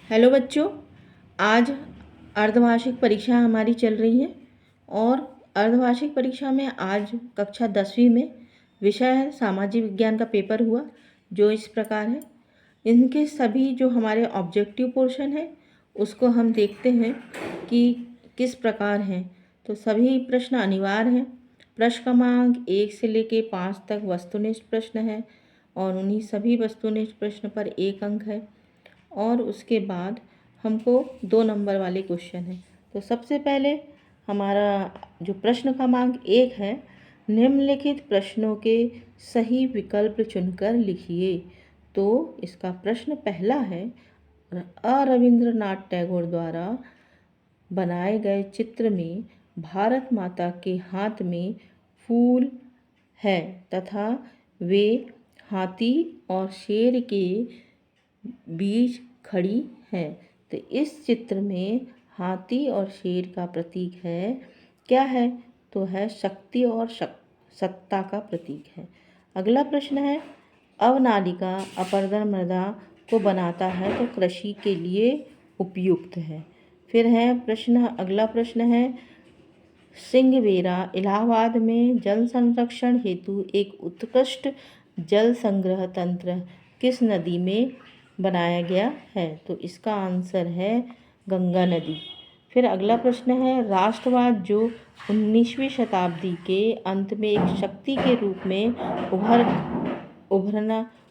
Hello बच्चों, आज अर्धवार्षिक परीक्षा हमारी चल रही है और अर्धवार्षिक परीक्षा में आज कक्षा 10वीं में विषय है सामाजिक विज्ञान का पेपर हुआ जो इस प्रकार है। इनके सभी जो हमारे ऑब्जेक्टिव पोर्शन है उसको हम देखते हैं कि किस प्रकार हैं। तो सभी प्रश्न अनिवार्य हैं। प्रश्न क्रमांक 1 से लेके 5 तक वस्तुनिष्ठ प्रश्न है और उन्हीं सभी वस्तुनिष्ठ प्रश्न पर 1 अंक है और उसके बाद हमको 2 नंबर वाले क्वेश्चन हैं। तो सबसे पहले हमारा जो प्रश्न क्रमांक 1 है, निम्नलिखित प्रश्नों के सही विकल्प चुनकर लिखिए। तो इसका प्रश्न पहला है, रविंद्रनाथ टैगोर द्वारा बनाए गए चित्र में भारत माता के हाथ में फूल है तथा वे हाथी और शेर के बीच खड़ी है। तो इस चित्र में हाथी और शेर का प्रतीक है, क्या है? तो है शक्ति और सत्ता का प्रतीक है। अगला प्रश्न है, अवनालिका अपर्दन मृदा को बनाता है तो कृषि के लिए उपयुक्त है। फिर है अगला प्रश्न है, सिंगवेरा इलाहाबाद में जल संरक्षण हेतु एक उत्कृष्ट जल संग्रह तंत्र किस नदी में बनाया गया है? तो इसका आंसर है गंगा नदी। फिर अगला प्रश्न है, राष्ट्रवाद जो 19वीं शताब्दी के अंत में एक शक्ति के रूप में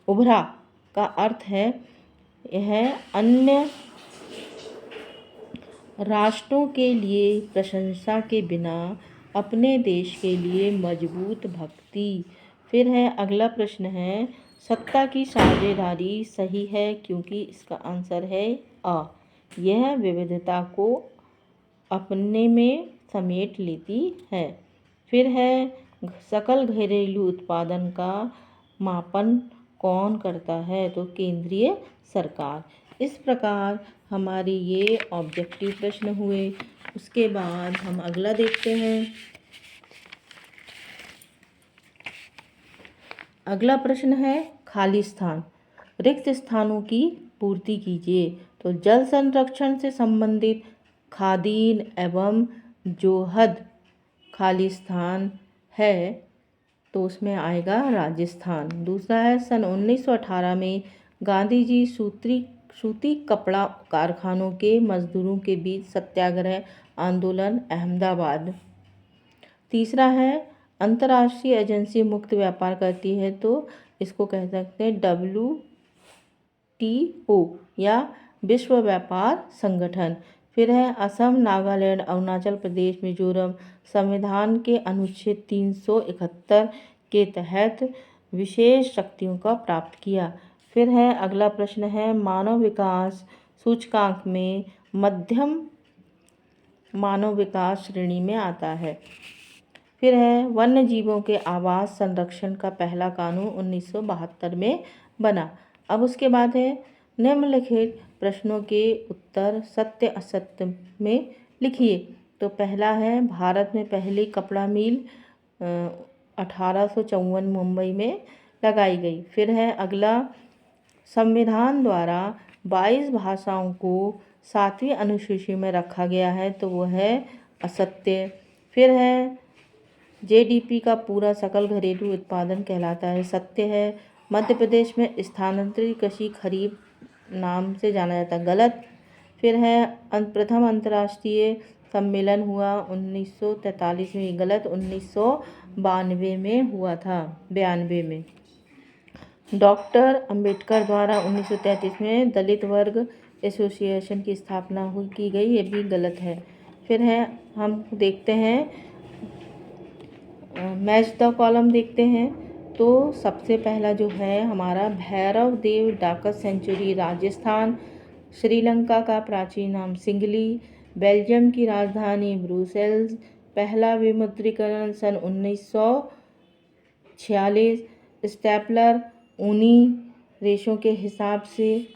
उभरा का अर्थ है, यह अन्य राष्ट्रों के लिए प्रशंसा के बिना अपने देश के लिए मजबूत भक्ति। फिर है अगला प्रश्न है, सत्ता की साझेदारी सही है क्योंकि इसका आंसर है अ, यह विविधता को अपने में समेट लेती है। फिर है, सकल घरेलू उत्पादन का मापन कौन करता है? तो केंद्रीय सरकार। इस प्रकार हमारे ये ऑब्जेक्टिव प्रश्न हुए। उसके बाद हम अगला देखते हैं। अगला प्रश्न है, खाली स्थान, रिक्त स्थानों की पूर्ति कीजिए। तो जल संरक्षण से संबंधित खादीन एवं जोहद खाली स्थान है तो उसमें आएगा राजस्थान। दूसरा है, सन 1918 में गांधी जी सूती कपड़ा कारखानों के मजदूरों के बीच सत्याग्रह आंदोलन अहमदाबाद। तीसरा है, अंतर्राष्ट्रीय एजेंसी मुक्त व्यापार करती है तो इसको कह सकते हैं WTO या विश्व व्यापार संगठन। फिर है, असम, नागालैंड, अरुणाचल प्रदेश, मिजोरम संविधान के अनुच्छेद 371 के तहत विशेष शक्तियों का प्राप्त किया। फिर है अगला प्रश्न है, मानव विकास सूचकांक में मध्यम मानव विकास श्रेणी में आता है। फिर है, वन्य जीवों के आवास संरक्षण का पहला कानून 1972 में बना। अब उसके बाद है, निम्नलिखित प्रश्नों के उत्तर सत्य असत्य में लिखिए। तो पहला है, भारत में पहली कपड़ा मिल 1854 मुंबई में लगाई गई। फिर है अगला, संविधान द्वारा 22 भाषाओं को 7वीं अनुसूची में रखा गया है तो वो है असत्य। फिर है, GDP का पूरा सकल घरेलू उत्पादन कहलाता है, सत्य है। मध्य प्रदेश में स्थानांतरित कृषि खरीफ नाम से जाना जाता है, गलत। फिर है, प्रथम अंतर्राष्ट्रीय सम्मेलन हुआ 1943 में, गलत। 1992 में हुआ था, 92 में। डॉक्टर अंबेडकर द्वारा 1933 में दलित वर्ग एसोसिएशन की स्थापना की गई, ये भी गलत है। फिर है, हम देखते हैं मैच द कॉलम देखते हैं। तो सबसे पहला जो है हमारा, भैरव देव डाकस सेंचुरी राजस्थान, श्रीलंका का प्राचीन नाम सिंगली, बेल्जियम की राजधानी ब्रुसेल्स, पहला विमुद्रीकरण सन 1946, स्टेपलर ऊनी रेशों के हिसाब से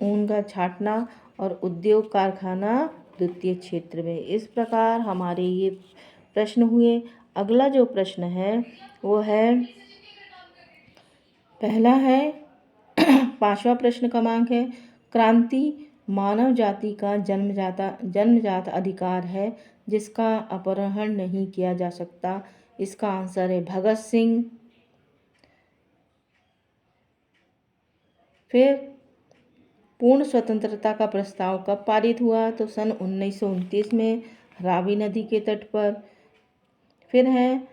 ऊन का छाटना और उद्योग कारखाना द्वितीय क्षेत्र में। इस प्रकार हमारे ये प्रश्न हुए। अगला जो प्रश्न है वो है, पहला है 5वां प्रश्न क्रमांक है, क्रांति मानव जाति का जन्मजात अधिकार है जिसका अपहरण नहीं किया जा सकता। इसका आंसर है भगत सिंह। फिर पूर्ण स्वतंत्रता का प्रस्ताव कब पारित हुआ? तो सन 1929 में रावी नदी के तट पर। फिर है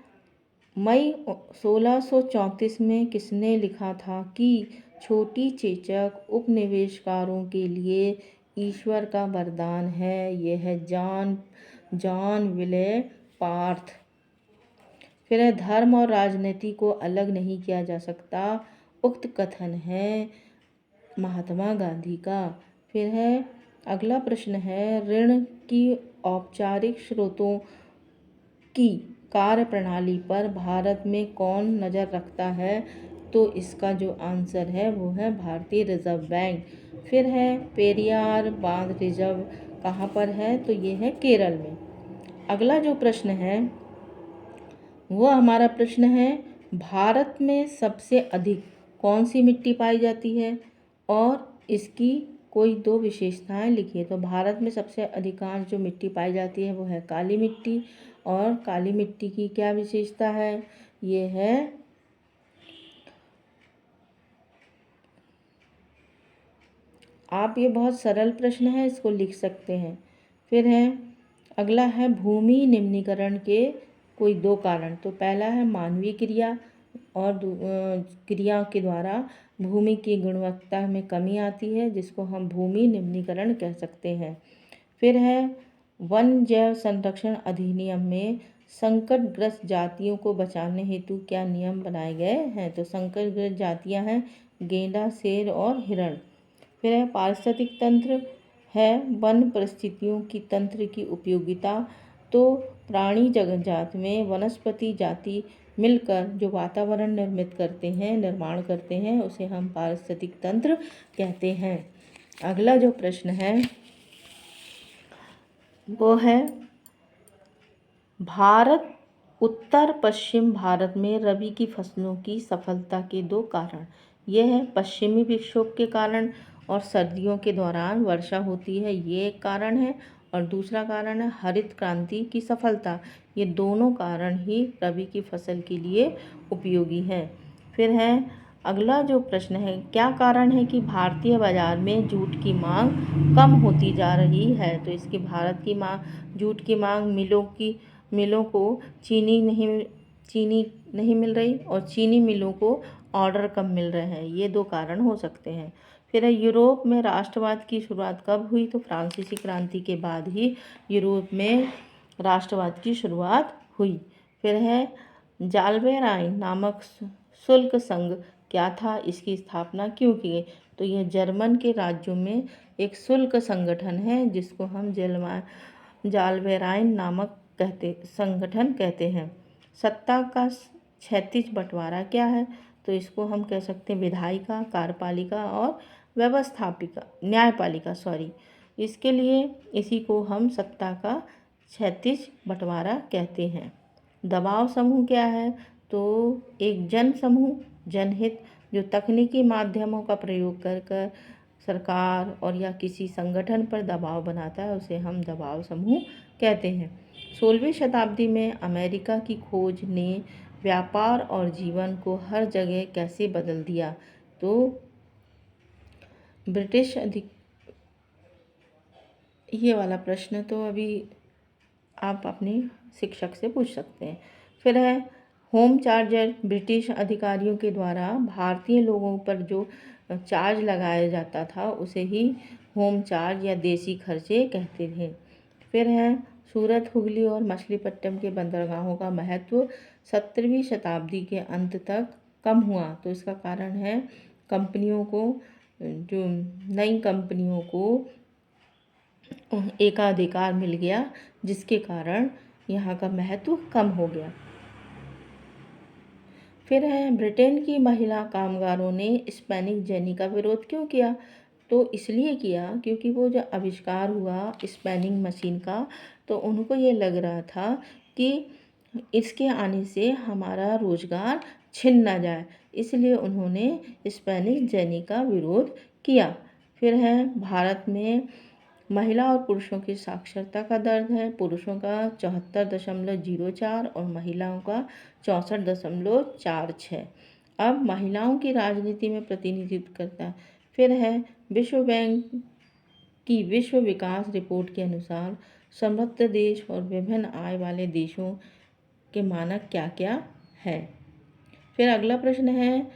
मई 1634 में किसने लिखा था कि छोटी चेचक उपनिवेशकारों के लिए ईश्वर का वरदान है? यह है जॉन विले पार्थ। फिर है धर्म और राजनीति को अलग नहीं किया जा सकता। उक्त कथन है महात्मा गांधी का। फिर है अगला प्रश्न है ऋण की औपचारिक स्रोतों की कार्यप्रणाली पर भारत में कौन नज़र रखता है? तो इसका जो आंसर है वो है भारतीय रिजर्व बैंक। फिर है पेरियार बांध रिजर्व कहाँ पर है? तो ये है केरल में। अगला जो प्रश्न है वो हमारा प्रश्न है भारत में सबसे अधिक कौन सी मिट्टी पाई जाती है और इसकी कोई दो विशेषताएं लिखिए। तो भारत में सबसे अधिकांश जो मिट्टी पाई जाती है वो है काली मिट्टी। और काली मिट्टी की क्या विशेषता है? ये है आप ये बहुत सरल प्रश्न है, इसको लिख सकते हैं। फिर है अगला है भूमि निम्नीकरण के कोई दो कारण। तो पहला है मानवीय क्रिया और क्रिया के द्वारा भूमि की गुणवत्ता में कमी आती है जिसको हम भूमि निम्नीकरण कह सकते हैं। फिर है वन जैव संरक्षण अधिनियम में संकटग्रस्त जातियों को बचाने हेतु क्या नियम बनाए गए हैं? तो संकटग्रस्त जातियां हैं गेंडा, शेर और हिरण। फिर है पारिस्थितिक तंत्र है वन परिस्थितियों की तंत्र की उपयोगिता। तो प्राणी जगत जात में वनस्पति जाति मिलकर जो वातावरण निर्माण करते हैं उसे हम पारिस्थितिक तंत्र कहते हैं। अगला जो प्रश्न है वो है भारत उत्तर पश्चिम भारत में रबी की फसलों की सफलता के दो कारण। यह है पश्चिमी विक्षोभ के कारण और सर्दियों के दौरान वर्षा होती है, ये एक कारण है। और दूसरा कारण है हरित क्रांति की सफलता। ये दोनों कारण ही रबी की फसल के लिए उपयोगी हैं। फिर है अगला जो प्रश्न है क्या कारण है कि भारतीय बाजार में जूट की मांग कम होती जा रही है? तो इसकी भारत की जूट की मांग मिलों को चीनी नहीं मिल रही और चीनी मिलों को ऑर्डर कम मिल रहे हैं। ये दो कारण हो सकते हैं। फिर है यूरोप में राष्ट्रवाद की शुरुआत कब हुई? तो फ्रांसीसी क्रांति के बाद ही यूरोप में राष्ट्रवाद की शुरुआत हुई। फिर है जाल्बेराइन नामक शुल्क संघ क्या था? इसकी स्थापना क्यों की गई? तो यह जर्मन के राज्यों में एक शुल्क संगठन है जिसको हम जाल्बेराइन नामक संगठन कहते हैं। सत्ता का क्षैतिज बंटवारा क्या है? तो इसको हम कह सकते हैं विधायिका, कार्यपालिका और न्यायपालिका इसके लिए इसी को हम सत्ता का क्षैतिज बंटवारा कहते हैं। दबाव समूह क्या है? तो एक जन समूह जनहित जो तकनीकी माध्यमों का प्रयोग कर सरकार और या किसी संगठन पर दबाव बनाता है उसे हम दबाव समूह कहते हैं। 16वीं शताब्दी में अमेरिका की खोज ने व्यापार और जीवन को हर जगह कैसे बदल दिया? तो ब्रिटिश ये वाला प्रश्न तो अभी आप अपने शिक्षक से पूछ सकते हैं। फिर है होम चार्जर ब्रिटिश अधिकारियों के द्वारा भारतीय लोगों पर जो चार्ज लगाया जाता था उसे ही होम चार्ज या देसी खर्चे कहते थे। फिर है सूरत, हुगली और मछलीपट्टनम के बंदरगाहों का महत्व 17वीं शताब्दी के अंत तक कम हुआ। तो इसका कारण है नई कंपनियों को एकाधिकार मिल गया जिसके कारण यहाँ का महत्व कम हो गया। फिर है ब्रिटेन की महिला कामगारों ने स्पेनिश जर्नी का विरोध क्यों किया? तो इसलिए किया क्योंकि वो जो आविष्कार हुआ स्पैनिंग मशीन का तो उनको ये लग रहा था कि इसके आने से हमारा रोजगार छिन ना जाए, इसलिए उन्होंने स्पेनिश जर्नी का विरोध किया। फिर है भारत में महिला और पुरुषों की साक्षरता का दर है, पुरुषों का 74.04 और महिलाओं का 64.46। अब महिलाओं की राजनीति में प्रतिनिधित्व करता है। फिर है विश्व बैंक की विश्व विकास रिपोर्ट के अनुसार समृद्ध देश और विभिन्न आय वाले देशों के मानक क्या क्या है। फिर अगला प्रश्न है,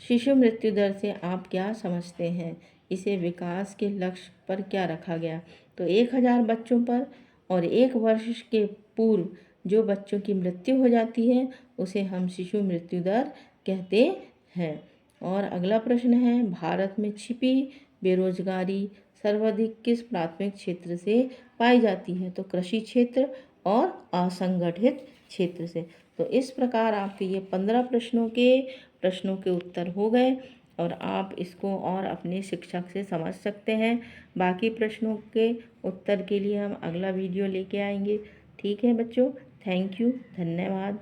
शिशु मृत्यु दर से आप क्या समझते हैं, इसे विकास के लक्ष्य पर क्या रखा गया। तो 1000 बच्चों पर और 1 वर्ष के पूर्व जो बच्चों की मृत्यु हो जाती है उसे हम शिशु मृत्यु दर कहते हैं। और अगला प्रश्न है, भारत में छिपी बेरोजगारी सर्वाधिक किस प्राथमिक क्षेत्र से पाई जाती है। तो कृषि क्षेत्र और असंगठित क्षेत्र से। तो इस प्रकार आपके ये 15 प्रश्नों के उत्तर हो गए और आप इसको और अपने शिक्षक से समझ सकते हैं। बाकी प्रश्नों के उत्तर के लिए हम अगला वीडियो लेके आएंगे। ठीक है बच्चों, थैंक यू, धन्यवाद।